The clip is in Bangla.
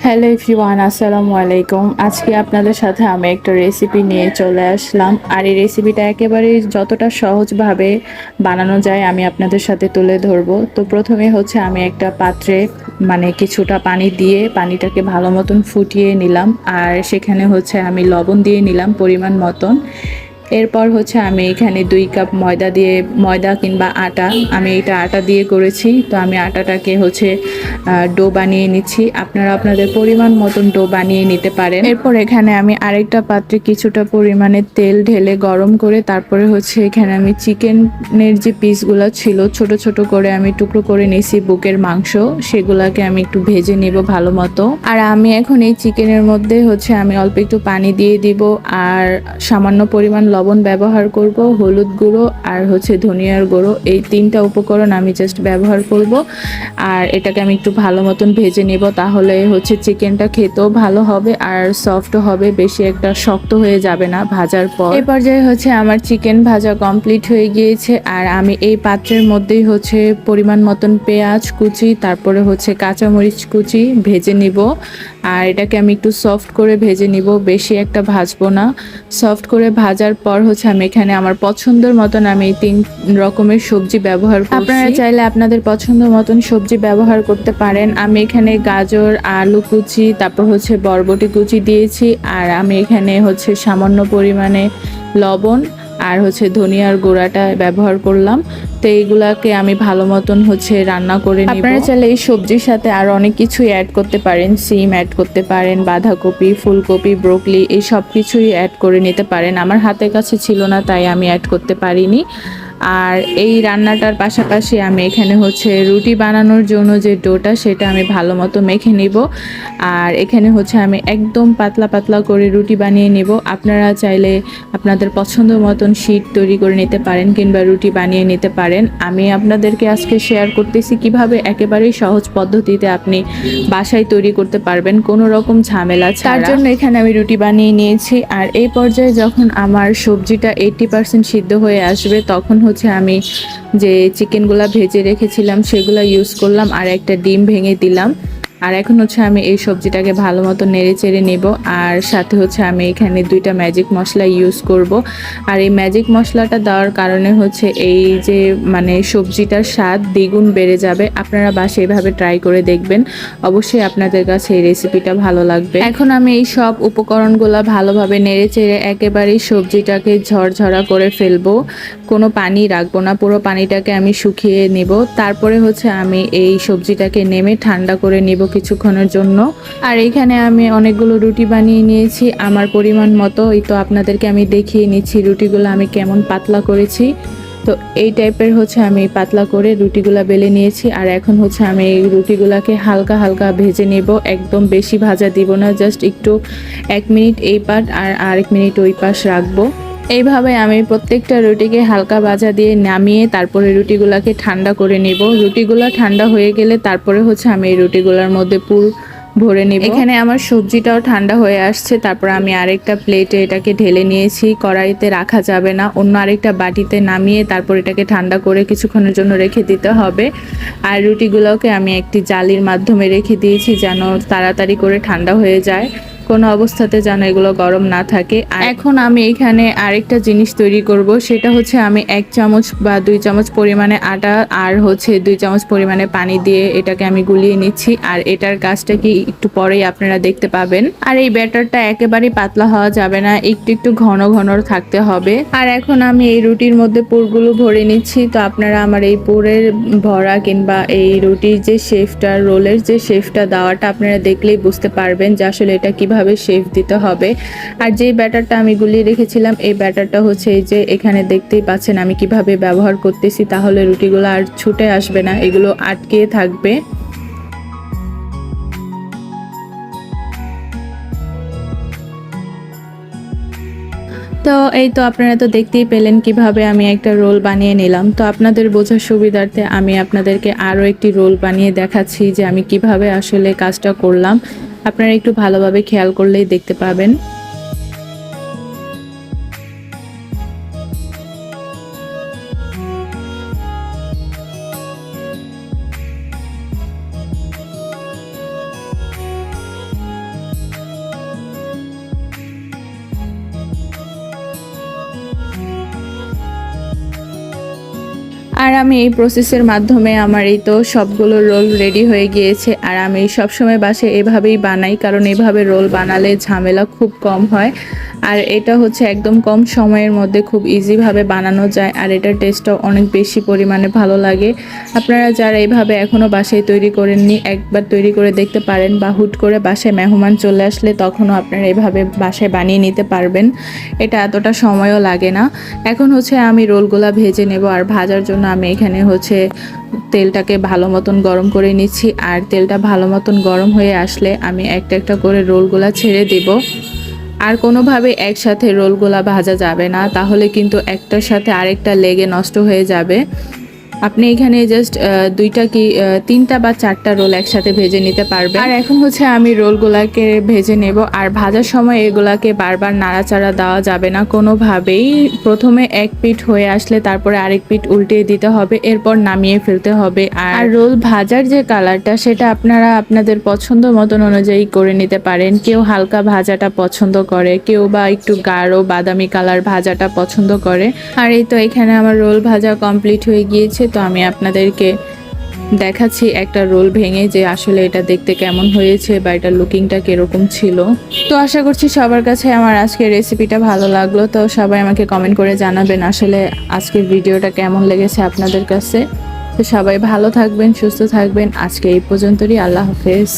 হ্যালো এভরিওয়ান, আসসালামু আলাইকুম। আজকে আপনাদের সাথে আমি একটা রেসিপি নিয়ে চলে আসলাম। আর এই রেসিপিটা একেবারেই যতটা সহজভাবে বানানো যায় আমি আপনাদের সাথে তুলে ধরবো। তো প্রথমে হচ্ছে আমি একটা পাত্রে কিছুটা পানি দিয়ে পানিটাকে ভালো মতন ফুটিয়ে নিলাম। আর সেখানে হচ্ছে আমি লবণ দিয়ে নিলাম পরিমাণ মতন। এরপর হচ্ছে আমি এখানে 2 কাপ ময়দা কিংবা আটা, আমি এটা আটা দিয়ে করেছি। তো আমি আটাটাকে হচ্ছে ডো বানিয়ে নিচ্ছি। আপনারা আপনাদের পরিমাণ মতন ডো বানিয়ে নিতে পারেন। এরপর এখানে আমি আরেকটা পাত্রে কিছুটা পরিমাণে তেল ঢেলে গরম করে তারপরে হচ্ছে এখানে আমি চিকেনের যে পিসগুলো ছিল ছোট ছোট করে আমি টুকরো করে নিয়েছি, বুকের মাংস, সেগুলাকে আমি একটু ভেজে নিব ভালো মতো। আর আমি এখন এই চিকেনের মধ্যে হচ্ছে আমি অল্প একটু পানি দিয়ে দিব আর সামান্য পরিমাণ লবণ ব্যবহার করব, হলুদ গুঁড়ো আর হচ্ছে ধনিয়ার গুঁড়ো, এই 3টা উপকরণ আমি জাস্ট ব্যবহার করব। আর এটাকে আমি একটু ভালো মতন ভেজে নেব, তাহলে হচ্ছে চিকেনটা খেতেও ভালো হবে আর সফটও হবে, বেশি একটা শক্ত হয়ে যাবে না ভাজার পর। এই পর্যায়ে হচ্ছে আমার চিকেন ভাজা কমপ্লিট হয়ে গিয়েছে। আর আমি এই পাত্রের মধ্যেই হচ্ছে পরিমাণ মতন পেঁয়াজ কুচি, তারপরে হচ্ছে কাঁচামরিচ কুচি ভেজে নিব। আর এটাকে আমি একটু সফট করে ভেজে নিব, বেশি একটা ভাজবো না। সফট করে ভাজার পর হচ্ছে আমি এখানে আমার পছন্দের মতন আমি 3 রকমের সবজি ব্যবহার করছি। আপনারা চাইলে আপনাদের পছন্দ মতন সবজি ব্যবহার করতে পারেন। আমি এখানে গাজর, আলু কুচি, তারপর হচ্ছে বরবটি কুচি দিয়েছি। আর আমি এখানে হচ্ছে সামান্য পরিমাণে লবণ আর হচ্ছে ধনিয়ার গুঁড়াটা ব্যবহার করলাম। তো এইগুলাকে আমি ভালো মতন হচ্ছে রান্না করে নিব। আপনারা চাইলে এই সবজির সাথে আরো অনেক কিছুই অ্যাড করতে পারেন, সিম অ্যাড করতে পারেন, বাঁধাকপি, ফুলকপি, ব্রোকলি, এই সব কিছুই অ্যাড করে নিতে পারেন। আমার হাতের কাছে ছিল না তাই আমি অ্যাড করতে পারিনি। আর এই রান্নাটার পাশাপাশি আমি এখানে হচ্ছে রুটি বানানোর জন্য যে ডোটা সেটা আমি ভালো মতো মেখে নিব। আর এখানে হচ্ছে আমি একদম পাতলা পাতলা করে রুটি বানিয়ে নিব। আপনারা চাইলে আপনাদের পছন্দ মতন শীট তৈরি করে নিতে পারেন কিংবা রুটি বানিয়ে নিতে পারেন। আমি আপনাদেরকে আজকে শেয়ার করতেছি কিভাবে একেবারেই সহজ পদ্ধতিতে আপনি বাসায় তৈরি করতে পারবেন কোনো রকম ঝামেলা ছাড়া। তার জন্য এখানে আমি রুটি বানিয়ে নিয়েছি। আর এই পর্যায়ে যখন আমার সবজিটা 80% সিদ্ধ হয়ে আসবে তখন হচ্ছে আমি যে চিকেনগুলা ভেজে রেখেছিলাম সেগুলা ইউজ করলাম আর একটা ডিম ভেঙে দিলাম। আর এখন হচ্ছে আমি এই সবজিটাকে ভালো মতো নেড়ে চেড়ে নেব। আর সাথে হচ্ছে আমি এখানে 2টা ম্যাজিক মশলা ইউজ করব। আর এই ম্যাজিক মশলাটা দেওয়ার কারণে হচ্ছে এই যে সবজিটার স্বাদ দ্বিগুণ বেড়ে যাবে। আপনারা বাসায় এভাবে ট্রাই করে দেখবেন, অবশ্যই আপনাদের কাছে এই রেসিপিটা ভালো লাগবে। এখন আমি এই সব উপকরণগুলো ভালোভাবে নেড়ে চেড়ে একেবারেই সবজিটাকে ঝরঝরা করে ফেলবো, কোনো পানি রাখবো না, পুরো পানিটাকে আমি শুকিয়ে নেব। তারপরে হচ্ছে আমি এই সবজিটাকে নেমে ঠান্ডা করে নিব কিছুক্ষণের জন্য। আর এখানে আমি অনেকগুলো রুটি বানিয়ে নিয়েছি আমার পরিমাণ মতো। এই তো আপনাদেরকে আমি দেখিয়ে নিচ্ছি রুটিগুলো আমি কেমন পাতলা করেছি। তো এই টাইপের হচ্ছে আমি পাতলা করে রুটিগুলা বেলে নিয়েছি। আর এখন হচ্ছে আমি এই রুটিগুলাকে হালকা হালকা ভেজে নেব, একদম বেশি ভাজা দিব না, জাস্ট একটু 1 মিনিট এই পাশ আর আরেক মিনিট ওই পাশ রাখবো। এইভাবে আমি প্রত্যেকটা রুটিকে হালকা ভাজা দিয়ে নামিয়ে তারপরে রুটিগুলাকে ঠান্ডা করে নিব। রুটিগুলা ঠান্ডা হয়ে গেলে তারপরে হচ্ছে আমি এই রুটিগুলার মধ্যে পুর ভরে নিব। এখানে আমার সবজিটাও ঠান্ডা হয়ে আসছে। তারপর আমি আরেকটা প্লেটে এটাকে ঢেলে নিয়েছি, কড়াইতে রাখা যাবে না, অন্য আরেকটা বাটিতে নামিয়ে তারপর এটাকে ঠান্ডা করে কিছুক্ষণের জন্য রেখে দিতে হবে। আর রুটিগুলোকে আমি একটি জালির মাধ্যমে রেখে দিয়েছি যেন তাড়াতাড়ি করে ঠান্ডা হয়ে যায়, কোনো অবস্থাতে যেন এগুলো গরম না থাকে। আর এখন আমি এখানে আরেকটা জিনিস তৈরি করব, সেটা হচ্ছে আমি 1 চামচ বা 2 চামচ পরিমাণে আটা আর হচ্ছে 2 চামচ পরিমাণে পানি দিয়ে এটাকে আমি গুলিয়ে নিচ্ছি। আর এটার কাজটা কি একটু পরেই আপনারা দেখতে পাবেন। আর এই ব্যাটারটা একেবারেই পাতলা হওয়া যাবে না, একটু একটু ঘন ঘন থাকতে হবে। আর এখন আমি এই রুটির মধ্যে পুরগুলো ভরে নিচ্ছি। তো আপনারা আমার এই পুরের ভরা কিংবা এই রুটির যে শেপটা, রোলের যে শেপটা দেওয়াটা আপনারা দেখলেই বুঝতে পারবেন যে আসলে এটা কিভাবে শেপ দিতে হবে। আর যে ব্যাটারটা আমি গুলিয়ে রেখেছিলাম এই ব্যাটারটা হচ্ছে এই যে এখানে দেখতেই পাচ্ছেন আমি কিভাবে ব্যবহার করতেছি, তাহলে রুটিগুলো আর ছুটে আসবে না, এগুলো আটকে থাকবে। তো এই তো আপনারা তো দেখতেই পেলেন কিভাবে আমি একটা রোল বানিয়ে নিলাম। তো আপনাদের বোঝার সুবিধার্থে আমি আপনাদেরকে আরও একটি রোল বানিয়ে দেখাচ্ছি যে আমি কিভাবে আসলে কাজটা করলাম। আপনারা একটু ভালোভাবে খেয়াল করলেই দেখতে পাবেন। আর আমি এই প্রসেসের মাধ্যমে আমার এই তো সবগুলো রোল রেডি হয়ে গিয়েছে। আর আমি সবসময় বাসায় এভাবেই বানাই, কারণ এভাবে রোল বানালে ঝামেলা খুব কম হয়। আর এটা হচ্ছে একদম কম সময়ের মধ্যে খুব ইজিভাবে বানানো যায়, আর এটার টেস্টটাও অনেক বেশি পরিমাণে ভালো লাগে। আপনারা যারা এইভাবে এখনও বাসায় তৈরি করেননি, একবার তৈরি করে দেখতে পারেন, বা হুট করে বাসায় মেহমান চলে আসলে তখনও আপনারা এভাবে বাসায় বানিয়ে নিতে পারবেন। এটা এতটা সময়ও লাগে না। এখন হচ্ছে আমি রোলগুলা ভেজে নেব, আর ভাজার জন্য আমি এখানে হচ্ছে তেলটাকে ভালো মতন গরম করে নিচ্ছি। আর তেলটা ভালো মতন গরম হয়ে আসলে আমি একটা একটা করে রোলগুলা ছেড়ে দেব। আর কোনোভাবে একসাথে রোলগুলা ভাজা যাবে না, তাহলে কিন্তু একটার সাথে আরেকটা লেগে নষ্ট হয়ে যাবে। আপনি এখানে জাস্ট তিনটা বা চারটা রোল একসাথে ভেজে নিতে পারবেন। আর এখন হচ্ছে আমি রোলগুলাকে ভেজে নেব। আর ভাজার সময় এগুলাকে বারবার নাড়াচাড়া দেওয়া যাবে না কোনোভাবেই। প্রথমে এক পিঠ হয়ে আসলে তারপরে আরেক পিঠ উল্টিয়ে দিতে হবে, এরপর নামিয়ে ফেলতে হবে। আর রোল ভাজার যে কালারটা, সেটা আপনারা আপনাদের পছন্দ মতন অনুযায়ী করে নিতে পারেন। কেউ হালকা ভাজাটা পছন্দ করে, কেউ বা একটু গাঢ় বাদামি কালার ভাজাটা পছন্দ করে। আর এই তো এখানে আমার রোল ভাজা কমপ্লিট হয়ে গিয়েছে। তো আমি আপনাদেরকে দেখাচ্ছি একটা রোল ভেঙে, যে আসলে এটা দেখতে কেমন হয়েছে বা এটা লুকিংটা কিরকম ছিল। তো আশা করছি সবার কাছে আমার আজকের রেসিপিটা ভালো লাগলো। তো সবাই আমাকে কমেন্ট করে জানাবেন আসলে আজকের ভিডিওটা কেমন লেগেছে আপনাদের কাছে। তো সবাই ভালো থাকবেন, সুস্থ থাকবেন। আজকে এই পর্যন্তই। আল্লাহ হাফেজ।